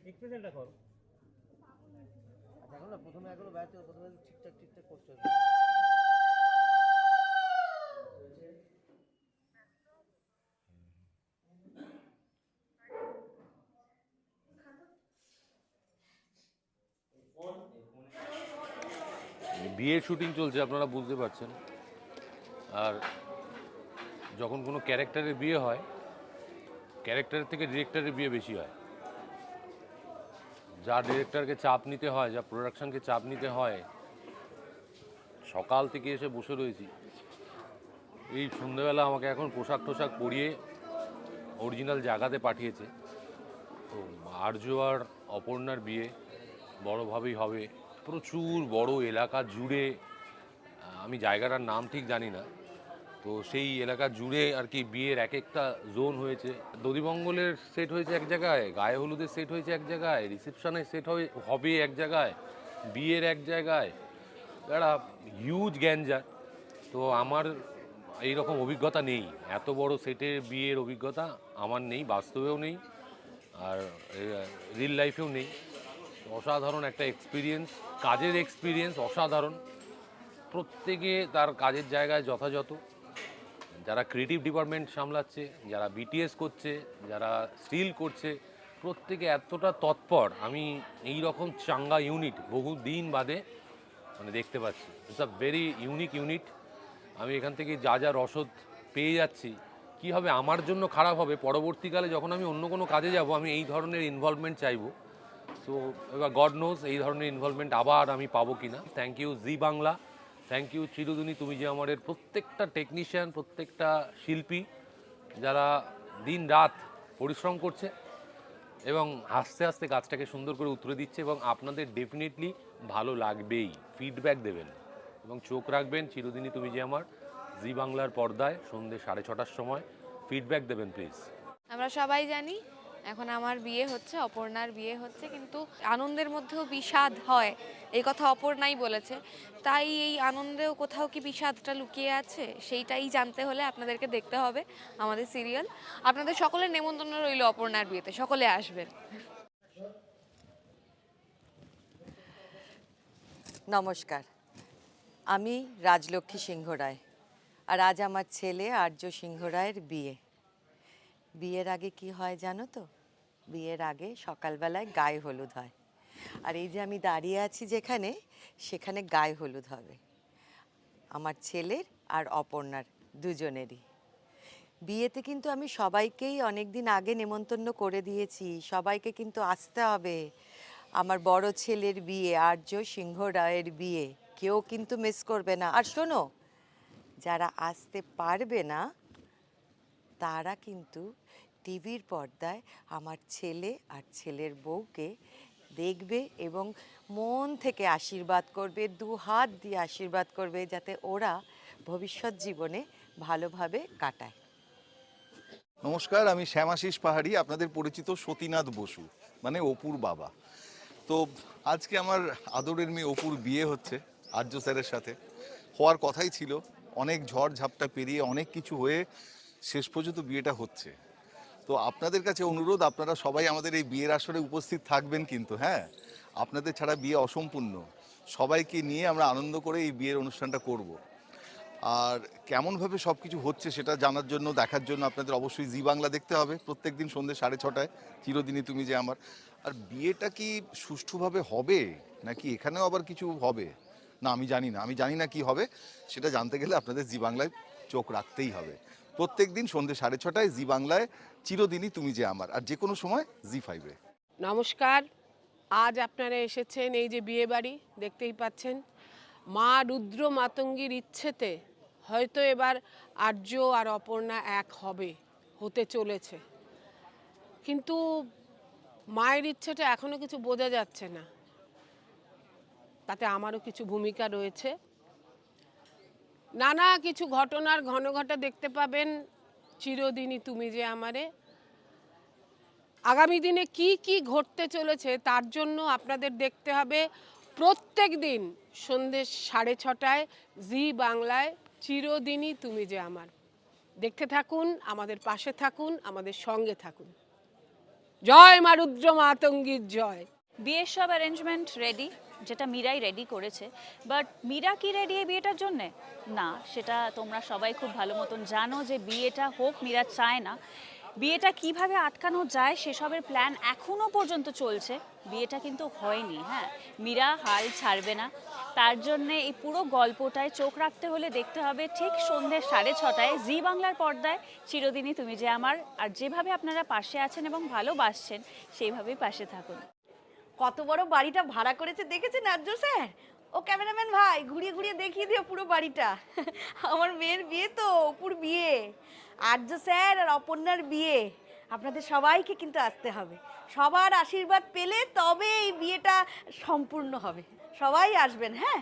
এক্সপ্রেশনটা করো। দেখো না প্রথমে এগুলো ব্যাচ প্রথমে ঠিকঠাক ঠিকঠাক করছো। বিয়ের শুটিং চলছে, আপনারা বুঝতে পারছেন। আর যখন কোনো ক্যারেক্টারের বিয়ে হয়, ক্যারেক্টারের থেকে ডিরেক্টরের বিয়ে বেশি হয়। যা ডিরেক্টরকে চাপ নিতে হয়, যা প্রোডাকশনকে চাপ নিতে হয়, সকাল থেকে এসে বসে রয়েছি। এই সন্ধ্যেবেলা আমাকে এখন পোশাক টোশাক পরিয়ে অরিজিনাল জায়গাতে পাঠিয়েছে। তো আর্য আর অপর্ণার বিয়ে বড়োভাবেই হবে, প্রচুর বড় এলাকা জুড়ে। আমি জায়গাটার নাম ঠিক জানি না, তো সেই এলাকা জুড়ে আর কি বিয়ের এক একটা জোন হয়েছে। দধিমঙ্গলের সেট হয়েছে এক জায়গায়, গায়ে হলুদের সেট হয়েছে এক জায়গায়, রিসেপশনের সেট হবে এক জায়গায়, বিয়ের এক জায়গায়, একটা হিউজ গ্যাঞ্জার। তো আমার এই রকম অভিজ্ঞতা নেই, এত বড় সেটের বিয়ের অভিজ্ঞতা আমার নেই, বাস্তবেও নেই, আর রিল লাইফেও নেই। অসাধারণ একটা এক্সপিরিয়েন্স, কাজের এক্সপিরিয়েন্স অসাধারণ। প্রত্যেকে তার কাজের জায়গায় যথাযথ, যারা ক্রিয়েটিভ ডিপার্টমেন্ট সামলাচ্ছে, যারা বিটিএস করছে, যারা স্টিল করছে, প্রত্যেকে এতটা তৎপর। আমি এই রকম চাঙ্গা ইউনিট বহু দিন বাদে মানে দেখতে পাচ্ছি। It's a very unique unit. আমি এখান থেকে যা যা রসদ পেয়ে যাচ্ছি, কী হবে আমার জন্য খারাপ হবে পরবর্তীকালে যখন আমি অন্য কোনো কাজে যাব, আমি এই ধরনের ইনভলভমেন্ট চাইবো। সো এবার গড নোজ এই ধরনের ইনভলভমেন্ট আবার আমি পাবো কি না। Thank you Zee Bangla, thank you চিরদিনই তুমি যে আমাদের প্রত্যেকটা টেকনিশিয়ান, প্রত্যেকটা শিল্পী যারা দিন রাত পরিশ্রম করছে এবং আস্তে আস্তে কাজটাকে সুন্দর করে উতরে দিচ্ছে। এবং আপনাদের ডেফিনেটলি ভালো লাগবেই, ফিডব্যাক দেবেন এবং চোখ রাখবেন চিরদিনই তুমি যে আমার জি বাংলার পর্দায় সন্ধ্যে 6:30টার সময়। ফিডব্যাক দেবেন প্লিজ। আমরা সবাই জানি এখন আমার বিয়ে হচ্ছে, অপর্ণার বিয়ে হচ্ছে, কিন্তু আনন্দের মধ্যেও বিষাদ হয়, এই কথা অপর্ণাই বলেছে। তাই এই আনন্দেও কোথাও কি বিষাদটা লুকিয়ে আছে, সেইটাই জানতে হলে আপনাদেরকে দেখতে হবে আমাদের সিরিয়াল। আপনাদের সকলের নেমন্তন্ন রইল অপর্ণার বিয়েতে, সকলে আসবেন। নমস্কার, আমি রাজলক্ষ্মী সিংহ রায়, আর আজ আমার ছেলে আর্য সিংহ রায়ের বিয়ে। বিয়ের আগে কি হয় জানো তো? বিয়ের আগে সকালবেলায় গায়ে হলুদ হয়, আর এই যে আমি দাঁড়িয়ে আছি যেখানে, সেখানে গায়ে হলুদ হবে আমার ছেলের আর অপর্ণার দুজনেরই। বিয়েতে কিন্তু আমি সবাইকেই অনেক দিন আগে নেমন্তন্ন করে দিয়েছি, সবাইকে কিন্তু আসতে হবে। আমার বড় ছেলের বিয়ে, আর্য সিংহ রায়ের বিয়ে, কেউ কিন্তু মিস করবে না। আর শোনো, যারা আসতে পারবে না তারা কিন্তু টিভির পর্দায় আমার ছেলে আর ছেলের বউকে দেখবে এবং মন থেকে আশীর্বাদ করবে, দু হাত দিয়ে আশীর্বাদ করবে, যাতে ওরা ভবিষ্যৎ জীবনে ভালোভাবে কাটায়। নমস্কার, আমি শ্যামাশিস পাহাড়ি, আপনাদের পরিচিত সতীনাথ বসু, মানে অপুর বাবা। তো আজকে আমার আদরের মেয়ে অপুর বিয়ে হচ্ছে আর্য স্যারের সাথে। হওয়ার কথাই ছিল, অনেক ঝড় ঝাপটা পেরিয়ে অনেক কিছু হয়ে শেষ পর্যন্ত বিয়েটা হচ্ছে। তো আপনাদের কাছে অনুরোধ, আপনারা সবাই আমাদের এই বিয়ের আসরে উপস্থিত থাকবেন কিন্তু। হ্যাঁ, আপনাদের ছাড়া বিয়ে অসম্পূর্ণ। সবাইকে নিয়ে আমরা আনন্দ করে এই বিয়ের অনুষ্ঠানটা করব। আর কেমনভাবে সব কিছু হচ্ছে সেটা জানার জন্য, দেখার জন্য আপনাদের অবশ্যই জি বাংলা দেখতে হবে প্রত্যেক দিন সন্ধ্যে 6:30টায়, চিরদিনই তুমি যে আমার। আর বিয়েটা কি সুষ্ঠুভাবে হবে নাকি এখানেও আবার কিছু হবে না আমি জানি না কি হবে। সেটা জানতে গেলে আপনাদের জি বাংলায় চোখ রাখতেই হবে। প্রত্যেক দিন সন্ধ্যে 6:30টায় জি বাংলায়, চিরদিনই তুমি যে আমার, আর যে কোনো সময় জি5-এ। নমস্কার, আজ আপনারা এসেছেন এই যে বিয়ে বাড়ি দেখতেই পাচ্ছেন। মা রুদ্র মাতঙ্গীর ইচ্ছেতে হয়তো এবার আর্য আর অপর্ণা এক হতে চলেছে, কিন্তু মায়ের ইচ্ছেটা এখনো কিছু বোঝা যাচ্ছে না। তাতে আমারও কিছু ভূমিকা রয়েছে। নানা কিছু ঘটনার ঘনঘটা দেখতে পাবেন চিরদিনই তুমি যে আমারে। আগামী দিনে কি কি ঘটতে চলেছে তার জন্য আপনাদের দেখতে হবে প্রত্যেক দিন সন্ধ্যে 6:30টায় জি বাংলায় চিরদিনই তুমি যে আমার। দেখতে থাকুন, আমাদের পাশে থাকুন, আমাদের সঙ্গে থাকুন। জয় মা রুদ্র মাতঙ্গীর জয়। বিয়ের সব অ্যারেঞ্জমেন্ট রেডি, যেটা মীরাই রেডি করেছে। বাট মীরা কি রেডি এই বিয়েটার জন্যে? না, সেটা তোমরা সবাই খুব ভালো মতন জানো যে বিয়েটা হোক, মীরা চায় না। বিয়েটা কিভাবে আটকানো যায় সেসবের প্ল্যান এখনো পর্যন্ত চলছে। বিয়েটা কিন্তু হয়নি। হ্যাঁ, মীরা হাল ছাড়বে না। তার জন্যে এই পুরো গল্পটায় চোখ রাখতে হলে দেখতে হবে ঠিক সন্ধ্যে 6:30টায় জি বাংলার পর্দায় চিরদিনই তুমি যে আমার। আর যেভাবে আপনারা পাশে আছেন এবং ভালোবাসছেন সেইভাবেই পাশে থাকুন। কত বড় বাড়িটা ভাড়া করেছে দেখেছেন আর্য স্যার? ও ক্যামেরাম্যান ভাই, ঘুরিয়ে ঘুরিয়ে দেখিয়ে দিও পুরো বাড়িটা। আমার মেয়ের বিয়ে তো, অপুর বিয়ে, আর্য স্যার আর অপর্ণার বিয়ে। আপনাদের সবাইকে কিন্তু আসতে হবে, সবার আশীর্বাদ পেলে তবে এই বিয়েটা সম্পূর্ণ হবে। সবাই আসবেন, হ্যাঁ।